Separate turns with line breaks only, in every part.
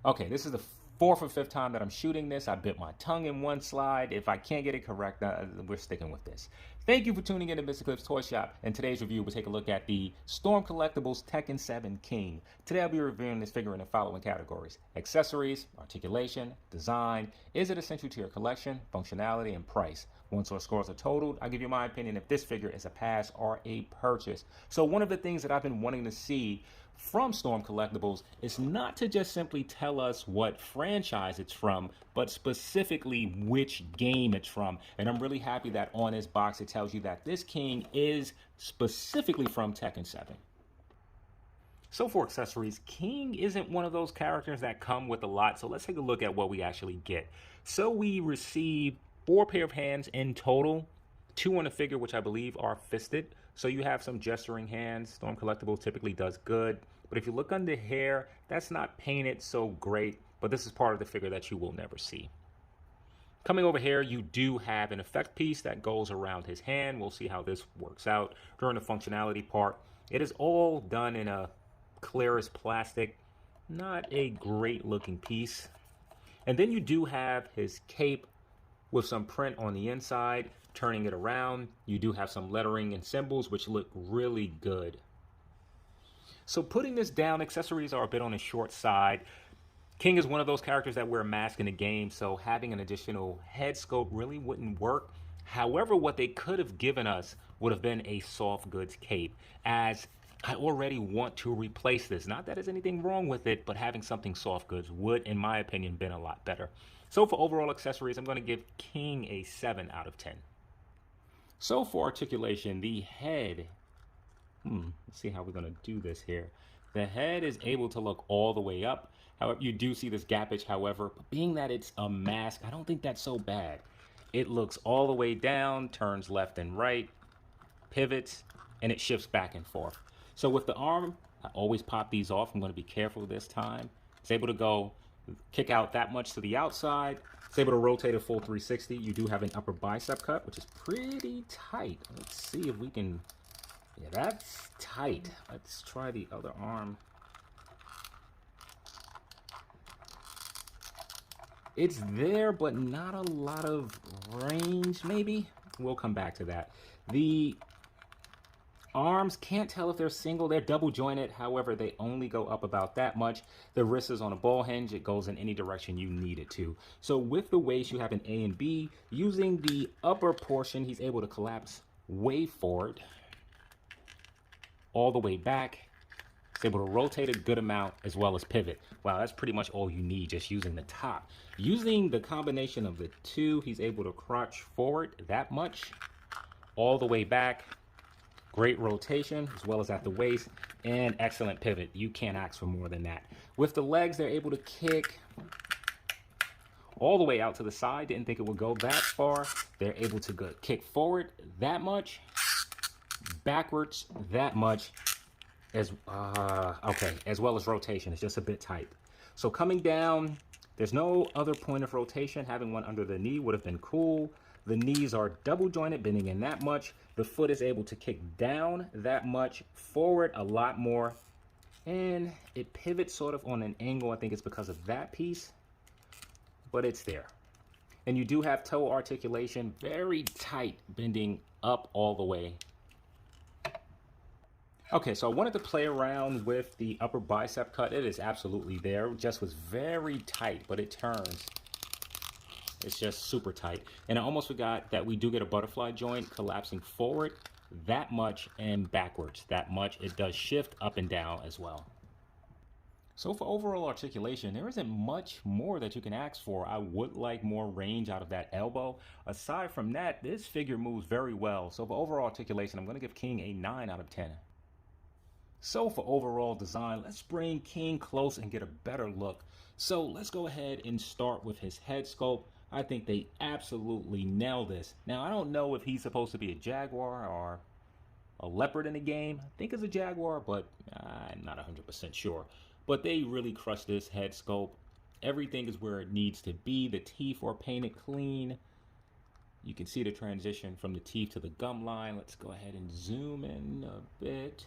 Okay, this is the fourth or fifth time that I'm shooting this. I bit my tongue in one slide. If I can't get it correct, we're sticking with this. Thank you for tuning in to Mr. Clip's Toy Shop. In today's review, we'll take a look at the Storm Collectibles Tekken 7 King. Today, I'll be reviewing this figure in the following categories: accessories, articulation, design, is it essential to your collection, functionality, and price. Once our scores are totaled, I'll give you my opinion if this figure is a pass or a purchase. So one of the things that I've been wanting to see from Storm Collectibles is not to just simply tell us what franchise it's from, but specifically which game it's from. And I'm really happy that on this box it tells you that this King is specifically from Tekken 7. So for accessories, King isn't one of those characters that come with a lot, so let's take a look at what we actually get. So we receive 4 pair of hands in total, 2 on the figure, which I believe are fisted. So you have some gesturing hands. Storm Collectibles typically does good. But if you look under here, that's not painted so great. But this is part of the figure that you will never see. Coming over here, you do have an effect piece that goes around his hand. We'll see how this works out during the functionality part. It is all done in a clear as plastic. Not a great looking piece. And then you do have his cape with some print on the inside. Turning it around, you do have some lettering and symbols which look really good. So putting this down, accessories are a bit on the short side. King is one of those characters that wear a mask in the game, so having an additional head sculpt really wouldn't work. However, what they could have given us would have been a soft goods cape, as I already want to replace this. Not that there's anything wrong with it, but having something soft goods would, in my opinion, been a lot better. So for overall accessories, I'm going to give King a 7 out of 10. So for articulation, the head, let's see how we're going to do this here. The head is able to look all the way up. However, you do see this gappage, however, but being that it's a mask, I don't think that's so bad. It looks all the way down, turns left and right, pivots, and it shifts back and forth. So with the arm, I always pop these off. I'm going to be careful this time. It's able to go kick out that much to the outside. It's able to rotate a full 360. You do have an upper bicep cut, which is pretty tight. Let's see if we can... Yeah, that's tight. Let's try the other arm. It's there, but not a lot of range, maybe? We'll come back to that. The arms, can't tell if they're single. They're double jointed. However, they only go up about that much. The wrist is on a ball hinge. It goes in any direction you need it to. So with the waist, you have an A and B. Using the upper portion, he's able to collapse way forward, all the way back. He's able to rotate a good amount as well as pivot. Wow, that's pretty much all you need just using the top. Using the combination of the two, he's able to crotch forward that much, all the way back. Great rotation as well as at the waist, and excellent pivot. You can't ask for more than that. With the legs, they're able to kick all the way out to the side. Didn't think it would go that far. They're able to go kick forward that much, backwards that much, as well as rotation. It's just a bit tight. So coming down, there's no other point of rotation. Having one under the knee would have been cool. The knees are double jointed, bending in that much. The foot is able to kick down that much, forward a lot more, and it pivots sort of on an angle. I think it's because of that piece, but it's there. And you do have toe articulation, very tight, bending up all the way. Okay, so I wanted to play around with the upper bicep cut. It is absolutely there. It just was very tight, but it turns. It's just super tight. And I almost forgot that we do get a butterfly joint collapsing forward that much and backwards that much. It does shift up and down as well. So for overall articulation, there isn't much more that you can ask for. I would like more range out of that elbow. Aside from that, this figure moves very well. So for overall articulation, I'm going to give King a 9 out of 10. So for overall design, let's bring King close and get a better look. So let's go ahead and start with his head sculpt. I think they absolutely nailed this. Now, I don't know if he's supposed to be a jaguar or a leopard in the game. I think it's a jaguar, but I'm not 100% sure. But they really crushed this head sculpt. Everything is where it needs to be. The teeth are painted clean. You can see the transition from the teeth to the gum line. Let's go ahead and zoom in a bit.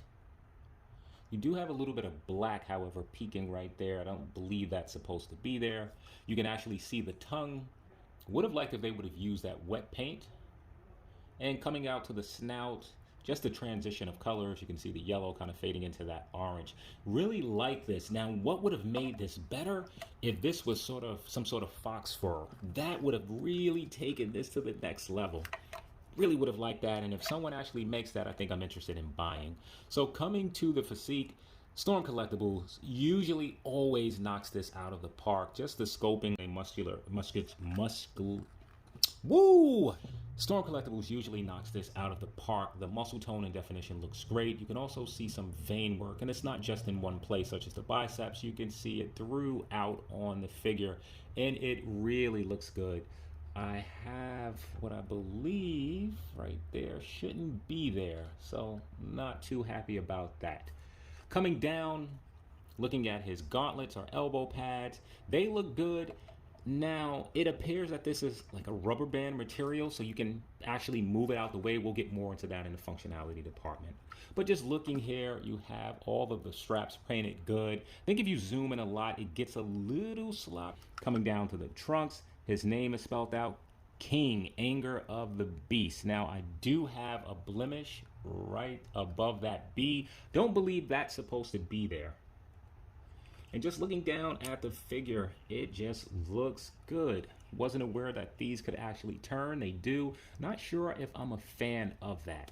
You do have a little bit of black, however, peeking right there. I don't believe that's supposed to be there. You can actually see the tongue. Would have liked if they would have used that wet paint. And coming out to the snout, just the transition of colors. You can see the yellow kind of fading into that orange. Really like this. Now, what would have made this better if this was sort of some sort of fox fur? That would have really taken this to the next level. Really would have liked that, and if someone actually makes that, I think I'm interested in buying. So coming to the physique, Storm Collectibles usually always knocks this out of the park. Just the scoping and woo! Storm Collectibles usually knocks this out of the park. The muscle tone and definition looks great. You can also see some vein work, and it's not just in one place, such as the biceps. You can see it throughout on the figure, and it really looks good. I have what I believe right there shouldn't be there, so not too happy about that. Coming down, looking at his gauntlets or elbow pads, they look good. Now, it appears that this is like a rubber band material, so you can actually move it out the way. We'll get more into that in the functionality department. But just looking here, you have all of the straps painted good. I think if you zoom in a lot, it gets a little sloppy. Coming down to the trunks, his name is spelled out, King, Anger of the Beast. Now, I do have a blemish right above that B. Don't believe that's supposed to be there. And just looking down at the figure, it just looks good. Wasn't aware that these could actually turn. They do. Not sure if I'm a fan of that.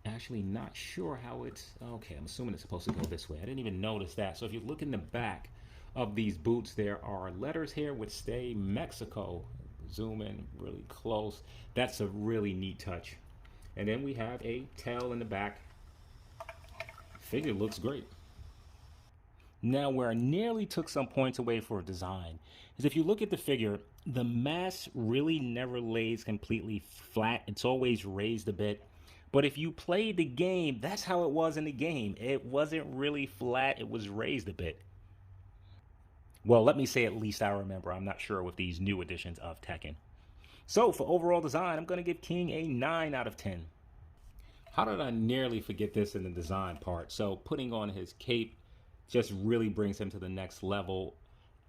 Actually not sure how it's... Okay, I'm assuming it's supposed to go this way. I didn't even notice that. So if you look in the back of these boots, there are letters here which say Mexico. Zoom in really close. That's a really neat touch. And then we have a tail in the back. Figure looks great. Now, where I nearly took some points away for design is if you look at the figure, the mask really never lays completely flat. It's always raised a bit. But if you play the game, that's how it was in the game. It wasn't really flat. It was raised a bit. Well, let me say at least I remember. I'm not sure with these new editions of Tekken. So for overall design, I'm going to give King a 9 out of 10. How did I nearly forget this in the design part? So putting on his cape just really brings him to the next level.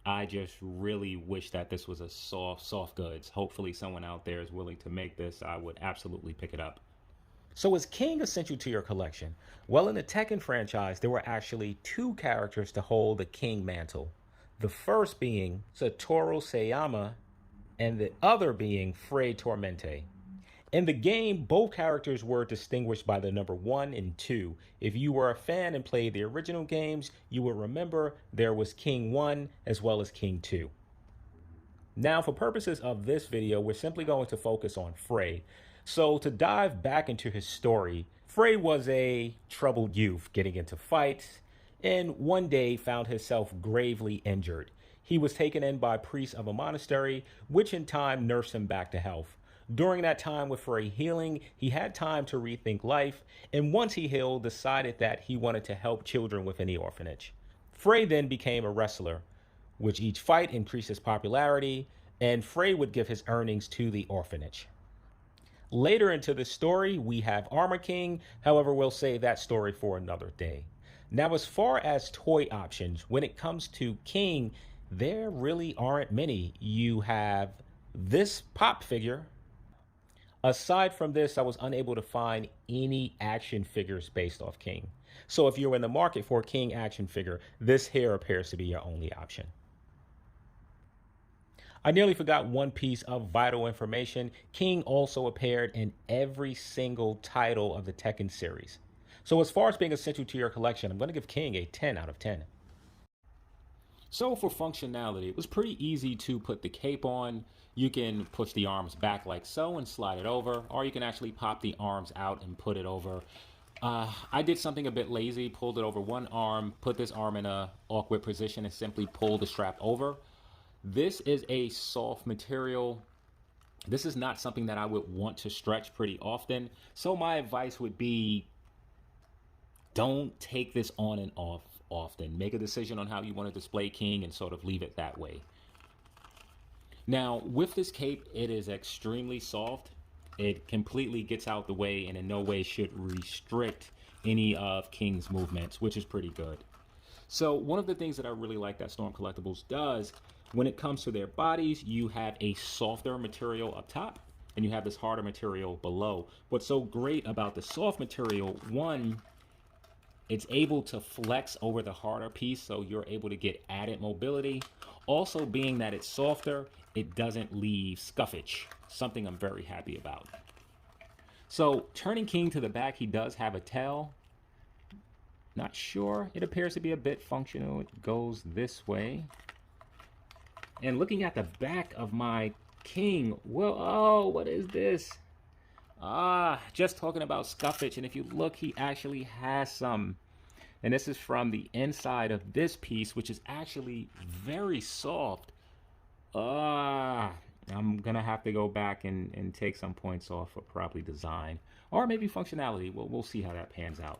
I just really wish that this was a soft goods. Hopefully someone out there is willing to make this. I would absolutely pick it up. So is King essential to your collection? Well, in the Tekken franchise, there were actually 2 characters to hold the King mantle. The first being Satoru Sayama, and the other being Frey Tormente. In the game, both characters were distinguished by the number 1 and 2. If you were a fan and played the original games, you will remember there was King 1 as well as King 2. Now, for purposes of this video, we're simply going to focus on Frey. So to dive back into his story, Frey was a troubled youth getting into fights, and one day found himself gravely injured. He was taken in by priests of a monastery, which in time nursed him back to health. During that time with Frey healing, he had time to rethink life, and once he healed, decided that he wanted to help children within the orphanage. Frey then became a wrestler, which each fight increased his popularity, and Frey would give his earnings to the orphanage. Later into the story, we have Armor King. However, we'll save that story for another day. Now, as far as toy options, when it comes to King, there really aren't many. You have this pop figure. Aside from this, I was unable to find any action figures based off King. So if you're in the market for a King action figure, this here appears to be your only option. I nearly forgot one piece of vital information. King also appeared in every single title of the Tekken series. So as far as being essential to your collection, I'm going to give King a 10 out of 10. So for functionality, it was pretty easy to put the cape on. You can push the arms back like so and slide it over, or you can actually pop the arms out and put it over. I did something a bit lazy, pulled it over one arm, put this arm in a awkward position and simply pull the strap over. This is a soft material. This is not something that I would want to stretch pretty often. So my advice would be, don't take this on and off often. Make a decision on how you want to display King and sort of leave it that way. Now, with this cape, it is extremely soft. It completely gets out the way and in no way should restrict any of King's movements, which is pretty good. So one of the things that I really like that Storm Collectibles does, when it comes to their bodies, you have a softer material up top and you have this harder material below. What's so great about the soft material, one, it's able to flex over the harder piece, so you're able to get added mobility. Also, being that it's softer, it doesn't leave scuffage, something I'm very happy about. So turning King to the back, he does have a tail. Not sure. It appears to be a bit functional. It goes this way. And looking at the back of my King, well, oh, what is this? Just talking about scuffage, and if you look, he actually has some. And this is from the inside of this piece, which is actually very soft. I'm gonna have to go back and take some points off for probably design or maybe functionality. We'll see how that pans out.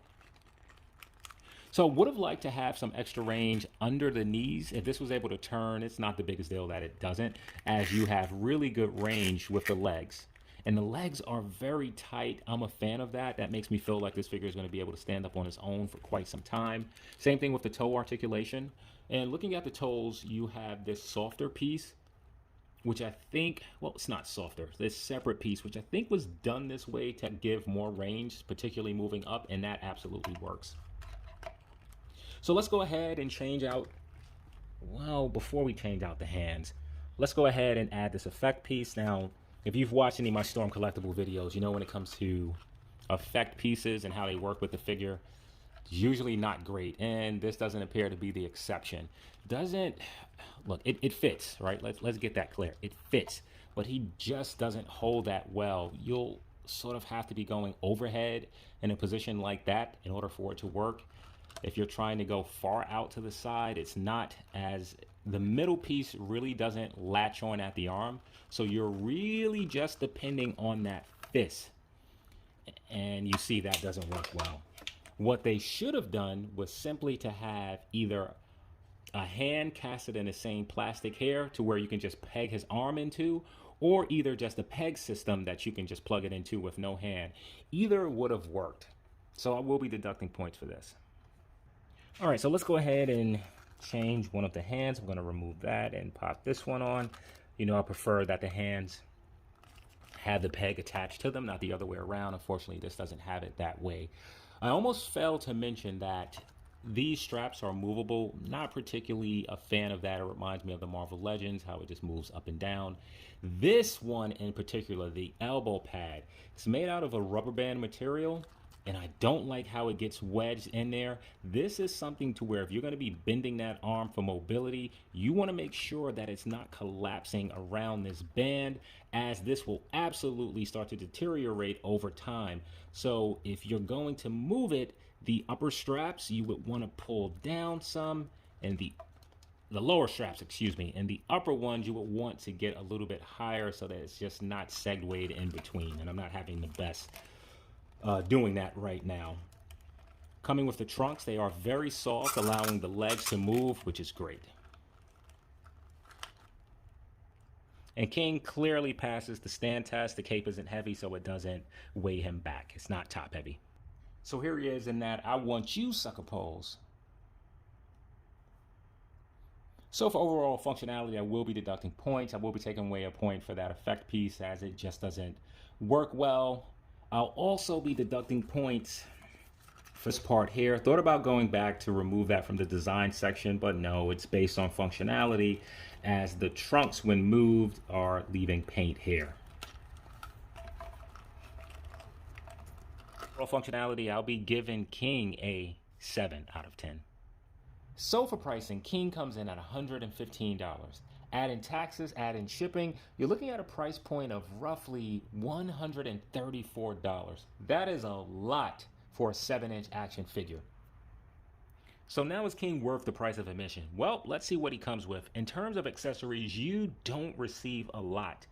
So would have liked to have some extra range under the knees. If this was able to turn, it's not the biggest deal that it doesn't, as you have really good range with the legs. And the legs are very tight. I'm a fan of that. That makes me feel like this figure is going to be able to stand up on its own for quite some time. Same thing with the toe articulation. And looking at the toes, you have this softer piece, which I think, well, it's not softer, this separate piece, which I think was done this way to give more range, particularly moving up, and that absolutely works. So let's go ahead and change out, well, before we change out the hands, let's go ahead and add this effect piece. Now, if you've watched any of my Storm Collectible videos, you know when it comes to effect pieces and how they work with the figure, it's usually not great. And this doesn't appear to be the exception. Look, it fits, right? Let's get that clear. It fits, but he just doesn't hold that well. You'll sort of have to be going overhead in a position like that in order for it to work. If you're trying to go far out to the side, it's not as, the middle piece really doesn't latch on at the arm. So you're really just depending on that fist. And you see that doesn't work well. What they should have done was simply to have either a hand casted in the same plastic hair to where you can just peg his arm into, or either just a peg system that you can just plug it into with no hand. Either would have worked. So I will be deducting points for this. All right, so let's go ahead and change one of the hands. I'm going to remove that and pop this one on. You know, I prefer that the hands have the peg attached to them, not the other way around. Unfortunately, this doesn't have it that way. I almost failed to mention that these straps are movable. Not particularly a fan of that. It reminds me of the Marvel Legends, how it just moves up and down. This one in particular, the elbow pad, it's made out of a rubber band material, and I don't like how it gets wedged in there. This is something to where if you're going to be bending that arm for mobility, you want to make sure that it's not collapsing around this band, as this will absolutely start to deteriorate over time. So if you're going to move it, the upper straps you would want to pull down some, and the lower straps, excuse me, and the upper ones you would want to get a little bit higher so that it's just not segued in between. And I'm not having the best doing that right now. Coming with the trunks, they are very soft, allowing the legs to move, which is great. And King clearly passes the stand test. The cape isn't heavy, so it doesn't weigh him back. It's not top heavy. So here he is in that I want you sucker pose. So for overall functionality, I will be deducting points. I will be taking away a point for that effect piece, as it just doesn't work well. I'll also be deducting points for this part here. Thought about going back to remove that from the design section, but no, it's based on functionality, as the trunks when moved are leaving paint here. For functionality, I'll be giving King a 7 out of 10. So for pricing, King comes in at $115. Add in taxes, add in shipping, you're looking at a price point of roughly $134. That is a lot for a 7-inch action figure. So now is King worth the price of admission? Well, let's see what he comes with. In terms of accessories, you don't receive a lot.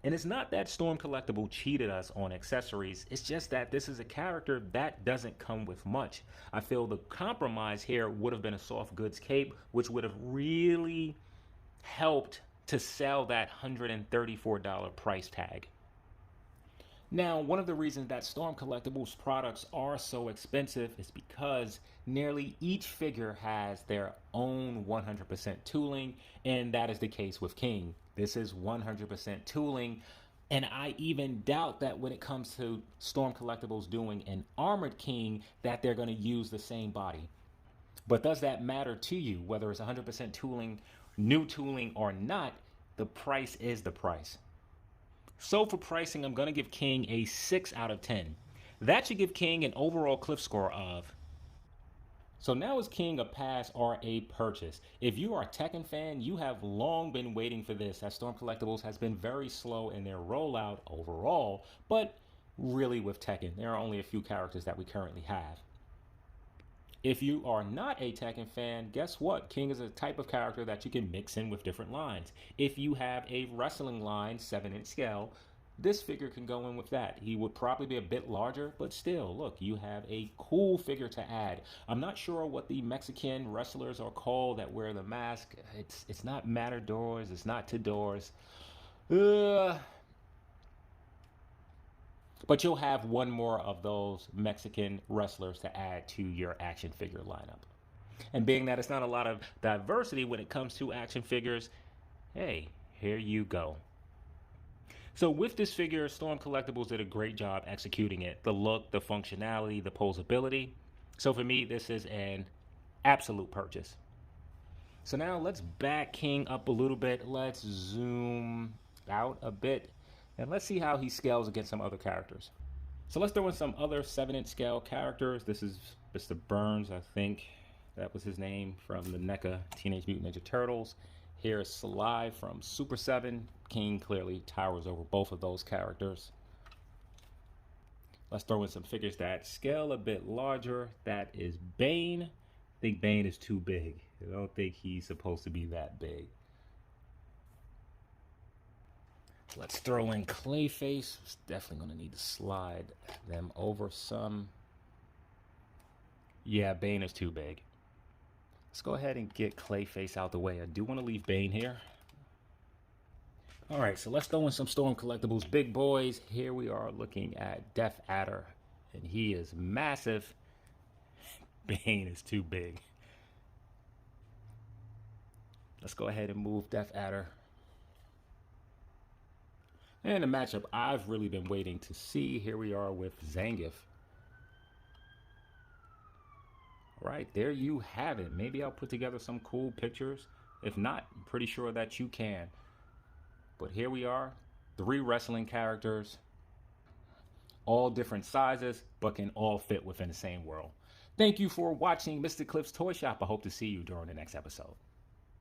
And it's not that Storm Collectible cheated us on accessories. It's just that this is a character that doesn't come with much. I feel the compromise here would have been a soft goods cape, which would have really helped to sell that $134 price tag. Now, one of the reasons that Storm Collectibles products are so expensive is because nearly each figure has their own 100% tooling, and that is the case with King. This is 100% tooling, and I even doubt that when it comes to Storm Collectibles doing an Armored King that they're going to use the same body. But does that matter to you? Whether it's 100% tooling, new tooling, or not, the price is the price. So for pricing, I'm going to give King a 6 out of 10. That should give King an overall cliff score of. So now is King a pass or a purchase? If you are a Tekken fan, you have long been waiting for this, as Storm Collectibles has been very slow in their rollout overall, but really with Tekken, there are only a few characters that we currently have. If you are not a Tekken fan, guess what? King is a type of character that you can mix in with different lines. If you have a wrestling line, 7-inch scale, this figure can go in with that. He would probably be a bit larger, but still, look, you have a cool figure to add. I'm not sure what the Mexican wrestlers are called that wear the mask. It's not matadors, it's not Tadors. But you'll have one more of those Mexican wrestlers to add to your action figure lineup. And being that it's not a lot of diversity when it comes to action figures, hey, here you go. So with this figure, Storm Collectibles did a great job executing it. The look, the functionality, the posability. So for me, this is an absolute purchase. So now let's back King up a little bit. Let's zoom out a bit. And let's see how he scales against some other characters. So let's throw in some other 7-inch scale characters. This is Mr. Burns, I think that was his name, from the NECA Teenage Mutant Ninja Turtles. Here's Sly from Super 7. King clearly towers over both of those characters. Let's throw in some figures that scale a bit larger. That is Bane. I think Bane is too big. I don't think he's supposed to be that big. Let's throw in Clayface. It's definitely going to need to slide them over some. Yeah, Bane is too big. Let's go ahead and get Clayface out the way. I do want to leave Bane here. All right, so let's throw in some Storm Collectibles big boys. Here we are looking at Death Adder, and he is massive. Bane is too big. Let's go ahead and move Death Adder. And the matchup I've really been waiting to see. Here we are with Zangief. All right, there you have it. Maybe I'll put together some cool pictures. If not, I'm pretty sure that you can. But here we are, 3 wrestling characters, all different sizes, but can all fit within the same world. Thank you for watching Mr. Cliff's Toy Shop. I hope to see you during the next episode.